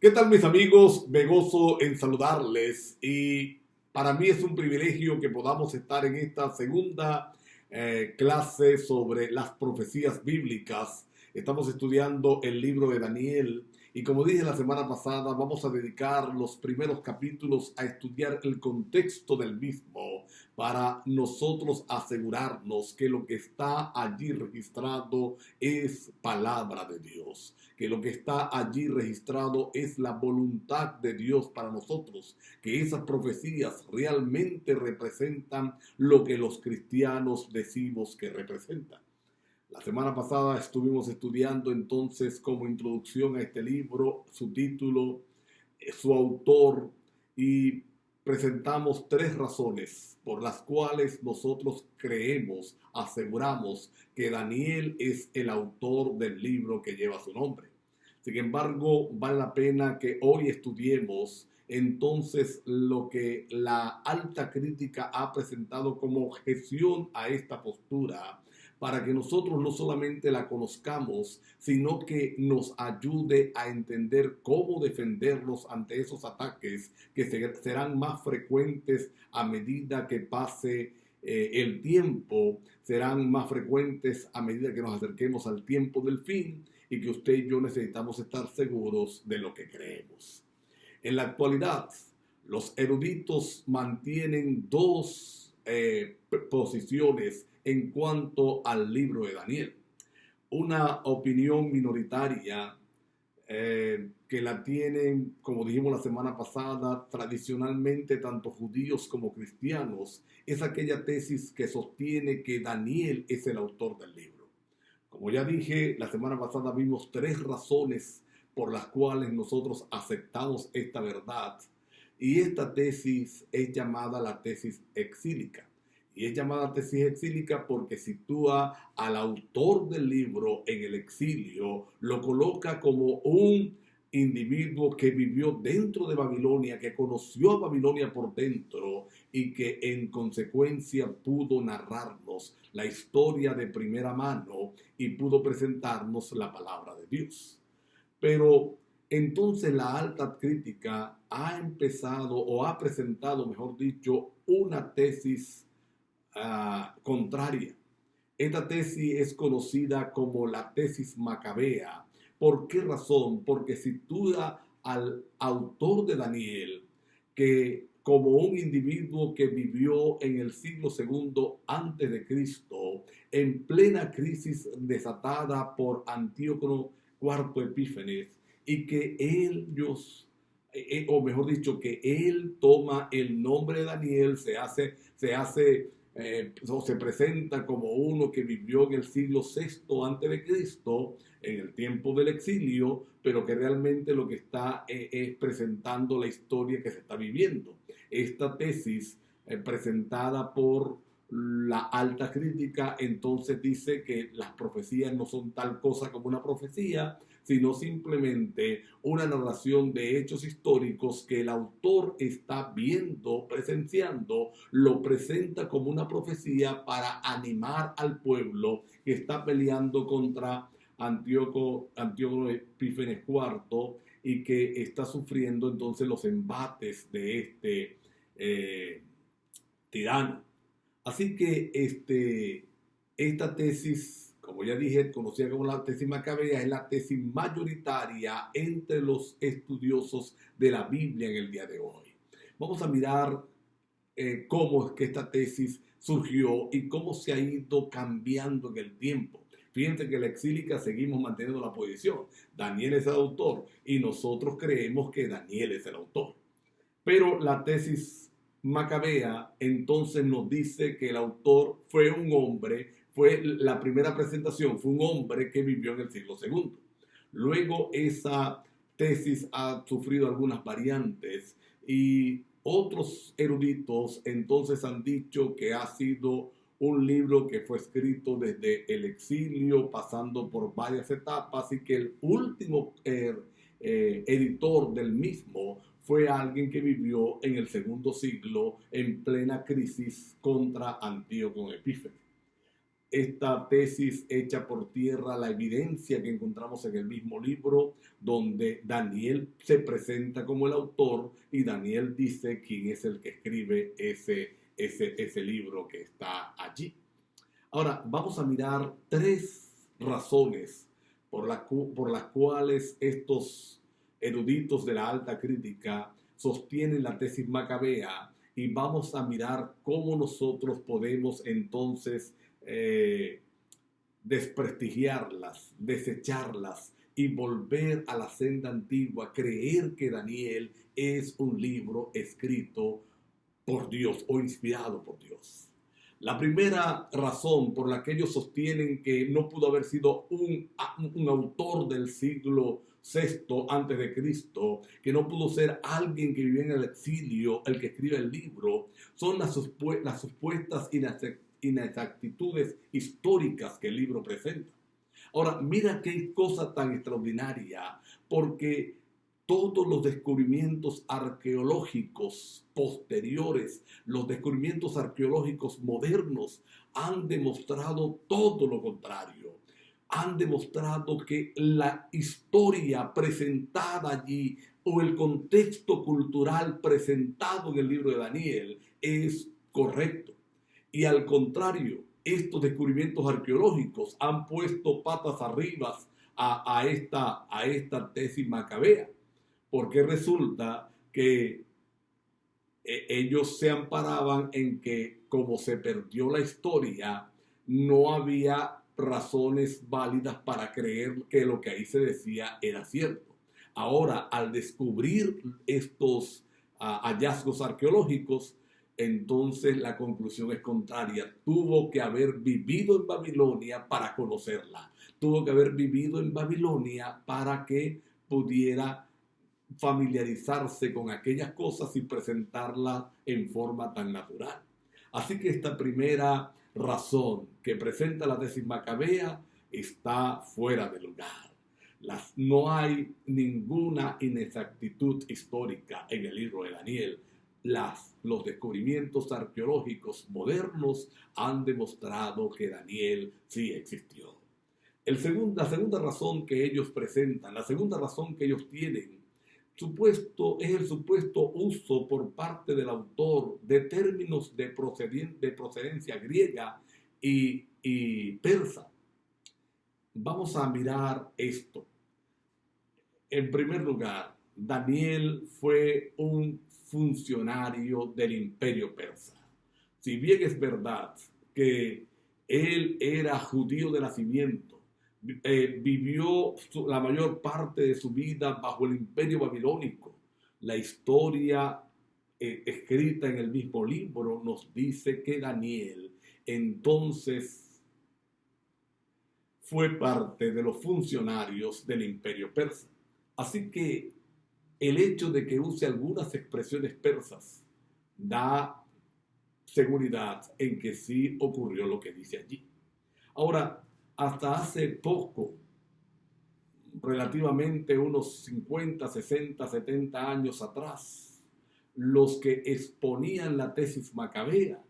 ¿Qué tal, mis amigos? Me gozo en saludarles y para mí es un privilegio que podamos estar en esta segunda clase sobre las profecías bíblicas. Estamos estudiando el libro de Daniel y como dije la semana pasada, vamos a dedicar los primeros capítulos a estudiar el contexto del mismo para nosotros asegurarnos que lo que está allí registrado es palabra de Dios, que lo que está allí registrado es la voluntad de Dios para nosotros, que esas profecías realmente representan lo que los cristianos decimos que representan. La semana pasada estuvimos estudiando entonces como introducción a este libro, su título, su autor y presentamos tres razones por las cuales nosotros creemos, aseguramos que Daniel es el autor del libro que lleva su nombre. Sin embargo, vale la pena que hoy estudiemos entonces lo que la alta crítica ha presentado como objeción a esta postura, para que nosotros no solamente la conozcamos, sino que nos ayude a entender cómo defendernos ante esos ataques que serán más frecuentes a medida que pase el tiempo, serán más frecuentes a medida que nos acerquemos al tiempo del fin y que usted y yo necesitamos estar seguros de lo que creemos. En la actualidad, los eruditos mantienen dos posiciones en cuanto al libro de Daniel. Una opinión minoritaria que la tienen, como dijimos la semana pasada, tradicionalmente tanto judíos como cristianos, es aquella tesis que sostiene que Daniel es el autor del libro. Como ya dije, la semana pasada vimos tres razones por las cuales nosotros aceptamos esta verdad. Y esta tesis es llamada la tesis exílica. Y es llamada tesis exílica porque sitúa al autor del libro en el exilio, lo coloca como un individuo que vivió dentro de Babilonia, que conoció a Babilonia por dentro y que en consecuencia pudo narrarnos la historia de primera mano y pudo presentarnos la palabra de Dios. Pero entonces la alta crítica ha empezado o ha presentado, mejor dicho, una tesis contraria. Esta tesis es conocida como la tesis macabea. ¿Por qué razón? Porque sitúa al autor de Daniel que como un individuo que vivió en el siglo segundo antes de Cristo, en plena crisis desatada por Antíoco IV Epífanes, y que o mejor dicho, que él toma el nombre de Daniel, o se presenta como uno que vivió en el siglo sexto antes de Cristo, en el tiempo del exilio, pero que realmente lo que está es presentando la historia que se está viviendo. Esta tesis presentada por la alta crítica entonces dice que las profecías no son tal cosa como una profecía, sino simplemente una narración de hechos históricos que el autor está viendo, presenciando, lo presenta como una profecía para animar al pueblo que está peleando contra Antíoco Epífanes IV y que está sufriendo entonces los embates de este tirano. Así que esta tesis, como ya dije, conocida como la tesis macabea, es la tesis mayoritaria entre los estudiosos de la Biblia en el día de hoy. Vamos a mirar cómo es que esta tesis surgió y cómo se ha ido cambiando en el tiempo. Fíjense que en la exílica seguimos manteniendo la posición. Daniel es el autor y nosotros creemos que Daniel es el autor. Pero la tesis macabea entonces nos dice que el autor fue un hombre, fue la primera presentación, fue un hombre que vivió en el siglo segundo. Luego esa tesis ha sufrido algunas variantes y otros eruditos entonces han dicho que ha sido un libro que fue escrito desde el exilio, pasando por varias etapas y que el último editor del mismo fue alguien que vivió en el segundo siglo en plena crisis contra Antíoco Epífanes. esta tesis echa por tierra la evidencia que encontramos en el mismo libro, donde Daniel se presenta como el autor y Daniel dice quién es el que escribe ese libro que está allí. Ahora, vamos a mirar tres razones por las cuales estos eruditos de la alta crítica sostienen la tesis macabea, y vamos a mirar cómo nosotros podemos entonces desprestigiarlas, desecharlas y volver a la senda antigua, creer que Daniel es un libro escrito por Dios o inspirado por Dios. La primera razón por la que ellos sostienen que no pudo haber sido un autor del siglo VI antes de Cristo, que no pudo ser alguien que vivía en el exilio el que escribe el libro, son las supuestas inexactitudes históricas que el libro presenta. Ahora, mira qué cosa tan extraordinaria, porque todos los descubrimientos arqueológicos posteriores, los descubrimientos arqueológicos modernos, han demostrado todo lo contrario. Han demostrado que la historia presentada allí o el contexto cultural presentado en el libro de Daniel es correcto. Y al contrario, estos descubrimientos arqueológicos han puesto patas arriba a esta tesis macabea, porque resulta que ellos se amparaban en que, como se perdió la historia, no había razones válidas para creer que lo que ahí se decía era cierto. Ahora, al descubrir estos hallazgos arqueológicos, entonces la conclusión es contraria. Tuvo que haber vivido en Babilonia para conocerla. Tuvo que haber vivido en Babilonia para que pudiera familiarizarse con aquellas cosas y presentarlas en forma tan natural. Así que esta primera razón que presenta la tesis macabea está fuera de lugar. No hay ninguna inexactitud histórica en el libro de Daniel. Los descubrimientos arqueológicos modernos han demostrado que Daniel sí existió. La segunda razón que ellos presentan, la segunda razón que ellos tienen, es el supuesto uso por parte del autor de términos de procedencia griega y persa. Vamos a mirar esto. En primer lugar, Daniel fue un funcionario del imperio persa. Si bien es verdad que él era judío de nacimiento, vivió la mayor parte de su vida bajo el imperio babilónico, la historia escrita en el mismo libro nos dice que Daniel entonces fue parte de los funcionarios del imperio persa. Así que el hecho de que use algunas expresiones persas da seguridad en que sí ocurrió lo que dice allí. Ahora, hasta hace poco, relativamente unos 50, 60, 70 años atrás, los que exponían la tesis macabea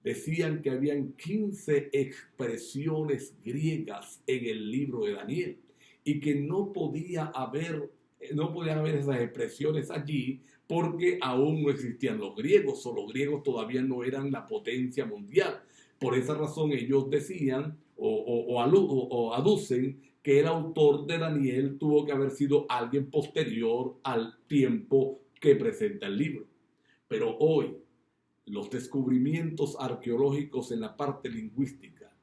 decían que habían 15 expresiones griegas en el libro de Daniel y que no podían haber esas expresiones allí porque aún no existían los griegos, o los griegos todavía no eran la potencia mundial. Por esa razón ellos decían o aducen que el autor de Daniel tuvo que haber sido alguien posterior al tiempo que presenta el libro. Pero hoy, los descubrimientos arqueológicos en la parte lingüística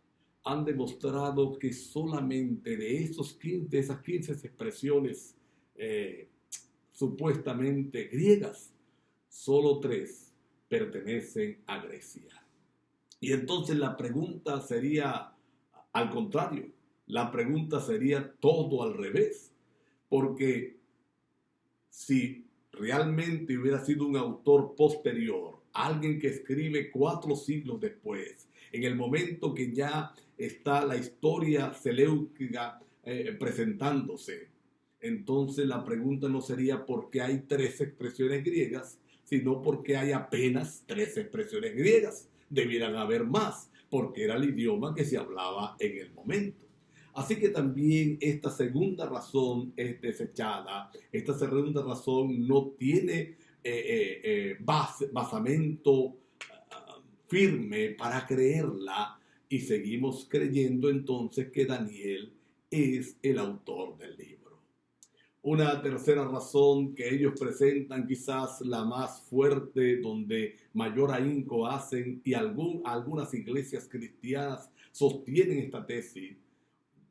han demostrado que solamente de esas 15 expresiones supuestamente griegas, solo 3 pertenecen a Grecia. Y entonces la pregunta sería al contrario, la pregunta sería todo al revés, porque si realmente hubiera sido un autor posterior, alguien que escribe 4 siglos después, en el momento que ya está la historia seleucida presentándose, entonces la pregunta no sería por qué hay 3 expresiones griegas, sino porque hay apenas 3 expresiones griegas. Debieran haber más, porque era el idioma que se hablaba en el momento. Así que también esta segunda razón es desechada. Esta segunda razón no tiene basamento firme para creerla, y seguimos creyendo entonces que Daniel es el autor del libro. Una tercera razón que ellos presentan, quizás la más fuerte, donde mayor ahínco hacen, y algunas iglesias cristianas sostienen esta tesis,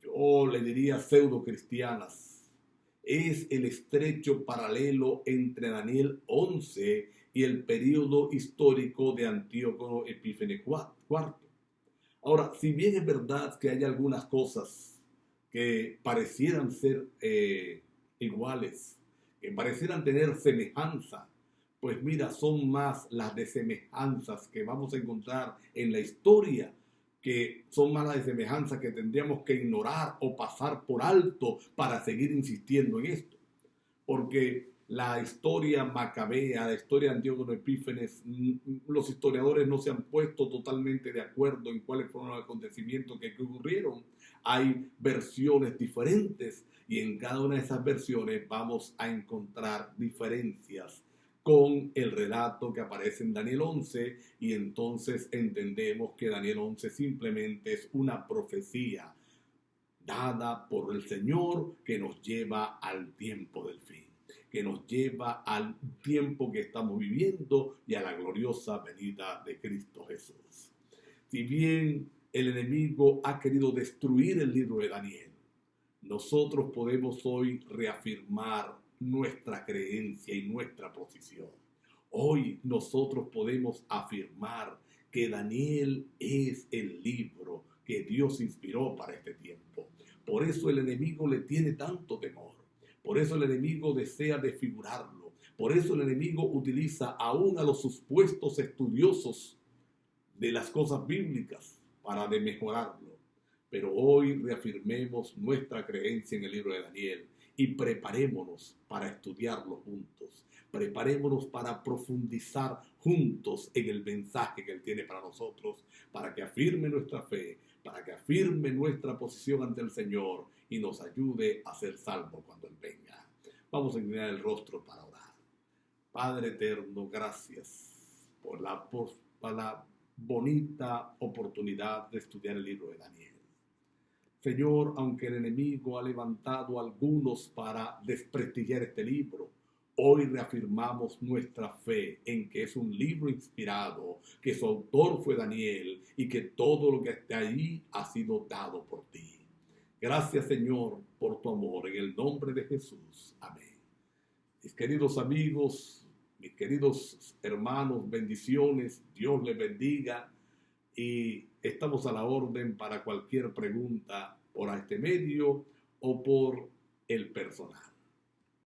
yo le diría pseudo cristianas, es el estrecho paralelo entre Daniel 11 y el periodo histórico de Antíoco Epífanes IV. Ahora, si bien es verdad que hay algunas cosas que parecieran ser iguales, que parecieran tener semejanza, pues mira, son más las desemejanzas que vamos a encontrar en la historia, que son más las desemejanzas que tendríamos que ignorar o pasar por alto para seguir insistiendo en esto. Porque la historia macabea, la historia de Antíoco Epífanes, los historiadores no se han puesto totalmente de acuerdo en cuáles fueron los acontecimientos que ocurrieron. Hay versiones diferentes, y en cada una de esas versiones vamos a encontrar diferencias con el relato que aparece en Daniel 11, y entonces entendemos que Daniel 11 simplemente es una profecía dada por el Señor que nos lleva al tiempo del fin, que nos lleva al tiempo que estamos viviendo y a la gloriosa venida de Cristo Jesús. Si bien el enemigo ha querido destruir el libro de Daniel, nosotros podemos hoy reafirmar nuestra creencia y nuestra posición. Hoy nosotros podemos afirmar que Daniel es el libro que Dios inspiró para este tiempo. Por eso el enemigo le tiene tanto temor. Por eso el enemigo desea desfigurarlo. Por eso el enemigo utiliza aún a los supuestos estudiosos de las cosas bíblicas para desmejorarlo. Pero hoy reafirmemos nuestra creencia en el libro de Daniel y preparémonos para estudiarlo juntos. Preparémonos para profundizar juntos en el mensaje que Él tiene para nosotros, para que afirme nuestra fe, para que afirme nuestra posición ante el Señor y nos ayude a ser salvos cuando Él venga. Vamos a inclinar el rostro para orar. Padre eterno, gracias por la bonita oportunidad de estudiar el libro de Daniel. Señor, aunque el enemigo ha levantado a algunos para desprestigiar este libro, hoy reafirmamos nuestra fe en que es un libro inspirado, que su autor fue Daniel y que todo lo que está ahí ha sido dado por ti. Gracias, Señor, por tu amor, en el nombre de Jesús. Amén. Mis queridos amigos, mis queridos hermanos, bendiciones, Dios les bendiga, y estamos a la orden para cualquier pregunta por este medio o por el personal.